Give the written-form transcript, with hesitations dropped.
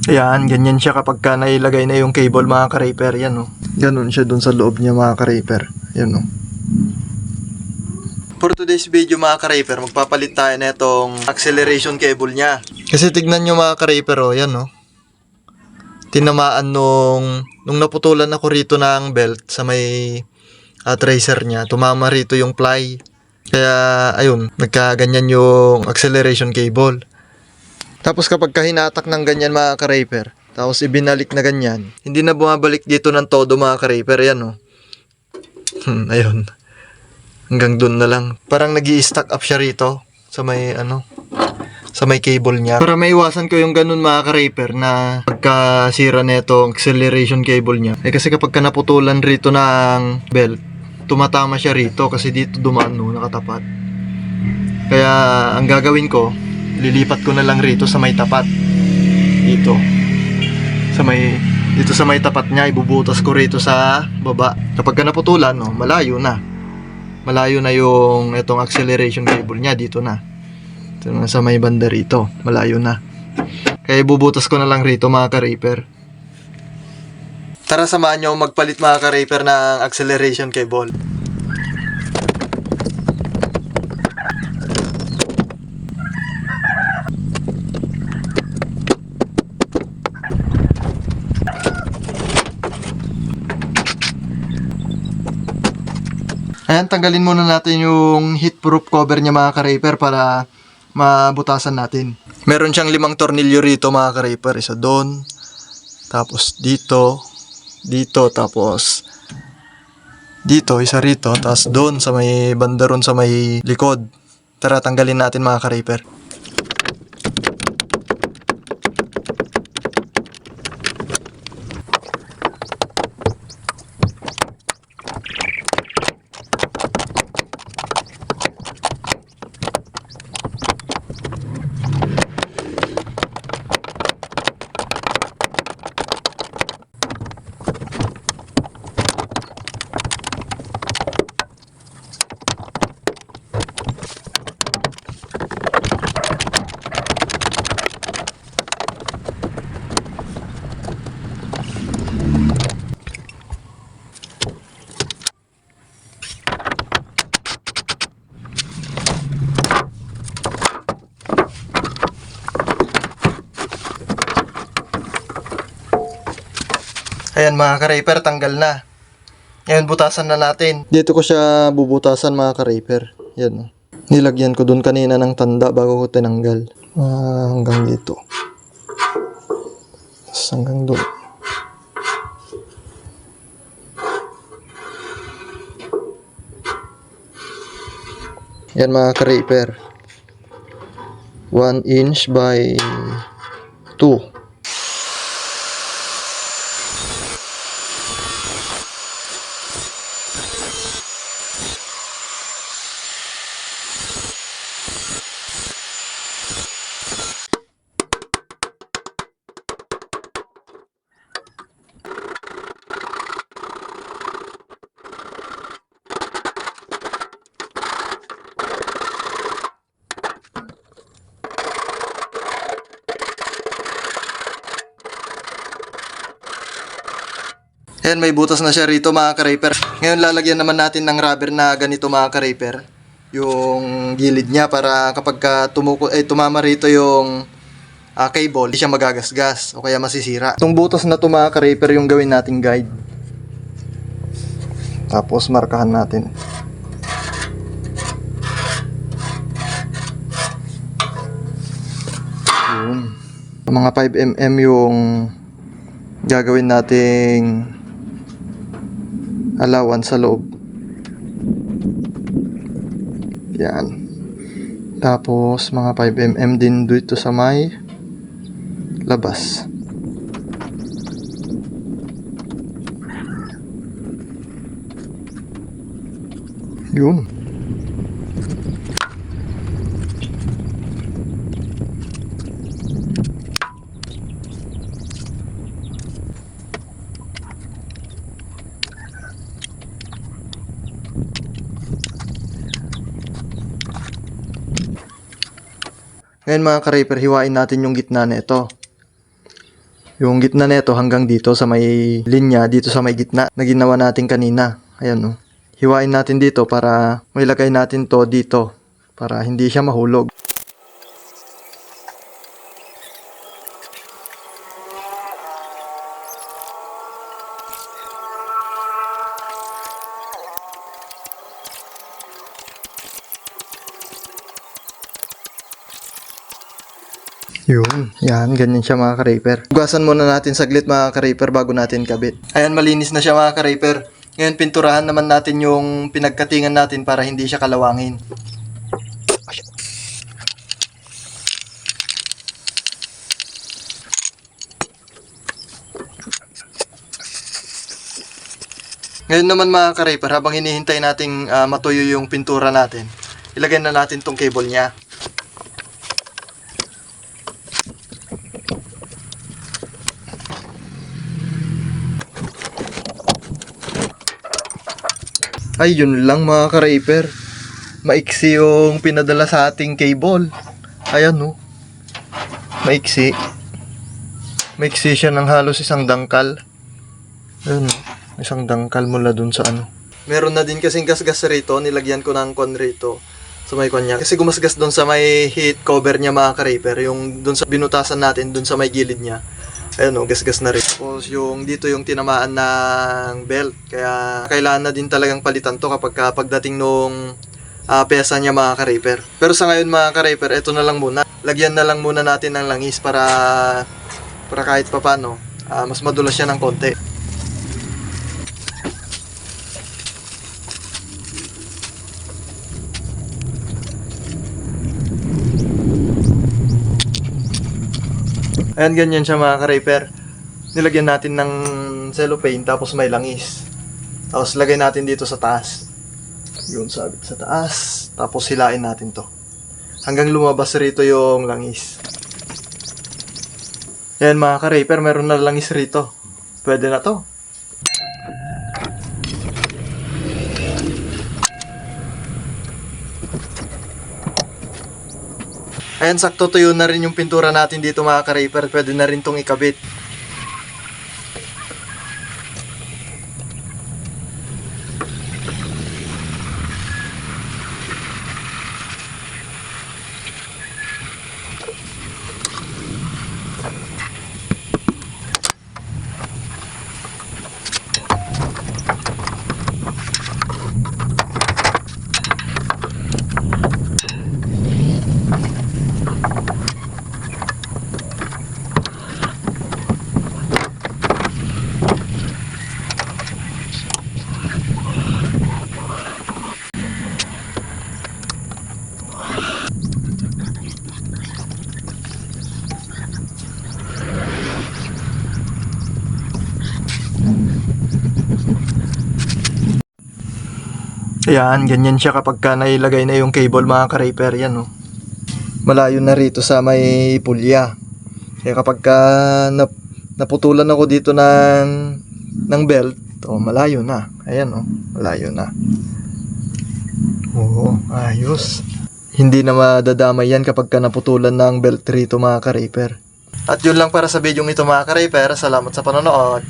Ayan, ganyan siya kapag ka nailagay na yung cable mga ka-raper. Yan oh. Ganun siya dun sa loob niya mga ka-raper. Yan oh. For today's video mga ka-raper, magpapalit tayo na itong acceleration cable niya. Kasi tignan nyo mga ka-raper oh, yan oh. Tinamaan nung naputulan ako rito ng belt sa may tracer niya. Tumama rito yung ply. Kaya ayun, nagkaganyan yung acceleration cable. Tapos kapag hinatak ng ganyan mga ka-raper, tapos ibinalik na ganyan, hindi na bumabalik dito ng todo mga ka-raper. Yan oh. Ayun. Hanggang dun na lang. Parang nag-i-stack up siya rito sa may sa may cable niya. Para maiwasan ko yung ganun mga ka-raper na pagkasira na itong acceleration cable niya. Kasi kapag naputulan rito ng belt, tumatama siya rito kasi dito dumaan no, nakatapat. Kaya ang gagawin ko, lilipat ko na lang rito sa may tapat. Dito sa may tapat niya, ibubutas ko rito sa baba. Kapag naputulan, no, malayo na. Malayo na yung itong acceleration cable niya dito na. Ito na sa may banda rito, malayo na. Kaya ibubutas ko na lang rito mga ka-raper. Tara samahan nyo magpalit mga ka-raper ng acceleration cable. Ayan, tanggalin muna natin yung heat-proof cover niya mga ka-raper para mabutasan natin. Meron siyang 5 tornilyo rito mga ka-raper. Isa doon, tapos dito, tapos dito, isa rito, tapos doon sa may banda ron sa may likod. Tara, tanggalin natin mga ka-raper. Ayan mga ka-raper, tanggal na. Ayan, butasan na natin. Dito ko siya bubutasan mga ka-raper. Yan. Nilagyan ko dun kanina ng tanda bago ko tinanggal. Hanggang dito. Tapos hanggang dun. Yan mga ka-raper. 1 inch by 2. Ayan, may butas na siya rito mga ka-raper. Ngayon lalagyan naman natin ng rubber na ganito mga ka-raper. Yung gilid niya para kapag tumama rito yung cable, hindi siya magagasgas o kaya masisira. Itong butas na to mga ka-raper yung gawin nating guide. Tapos markahan natin. Yun. Mga 5mm yung gagawin nating allowance sa loob. Yan. Tapos mga 5mm din dito sa may labas. Yun. Ngayon mga ka-raper, hiwain natin yung gitna na ito. Yung gitna nito hanggang dito sa may linya, dito sa may gitna na ginawa natin kanina. Ayan o. Hiwain natin dito para mailagay natin to dito para hindi siya mahulog. Yun, yan, ganyan siya mga ka-raper. Hugasan muna natin saglit mga ka-raper bago natin kabit. Ayan, malinis na siya mga ka-raper. Ngayon, pinturahan naman natin yung pinagkatingan natin para hindi siya kalawangin. Ngayon naman mga ka-raper, habang hinihintay nating matuyo yung pintura natin, ilagay na natin tong cable niya. Ay, yun lang mga ka-raper. Maiksi yung pinadala sa ating cable. Ayan no. Maiksi. Maiksi siya ng halos isang dangkal. Ayan no. Isang dangkal mula dun sa ano. Meron na din kasing gasgas rito. Nilagyan ko ng kon rito. Sa may kon niya. Kasi gumasgas dun sa may heat cover niya mga ka-raper. Yung dun sa binutasan natin. Dun sa may gilid niya. Ayan o, gasgas na rin. Tapos yung dito yung tinamaan ng belt. Kaya kailangan na din talagang palitan to kapag pagdating nung pesa niya mga ka-raper. Pero sa ngayon mga ka-raper, eto na lang muna. Lagyan na lang muna natin ng langis para kahit papano mas madulas siya ng konti. Ayan, ganyan siya mga ka-raper. Nilagyan natin ng cellophane tapos may langis. Tapos lagay natin dito sa taas. Yun, sabit sa taas. Tapos hilain natin to. Hanggang lumabas rito yung langis. Ayan mga ka-raper, meron na langis rito. Pwede na to. Ayan, sakto tuyo na rin yung pintura natin dito mga ka-raper. Pwede na rin tong ikabit. Ayan, ganyan siya kapag nailagay na yung cable mga ka-raper. Yan oh. Malayo na rito sa may pulya. Kaya kapag naputulan ako dito ng belt, malayo na. Ayan oh, malayo na. Oo, ayos. Hindi na madadamay yan kapag naputulan ng belt rito mga ka-raper. At yun lang para sa video ito mga ka-raper. Salamat sa panonood.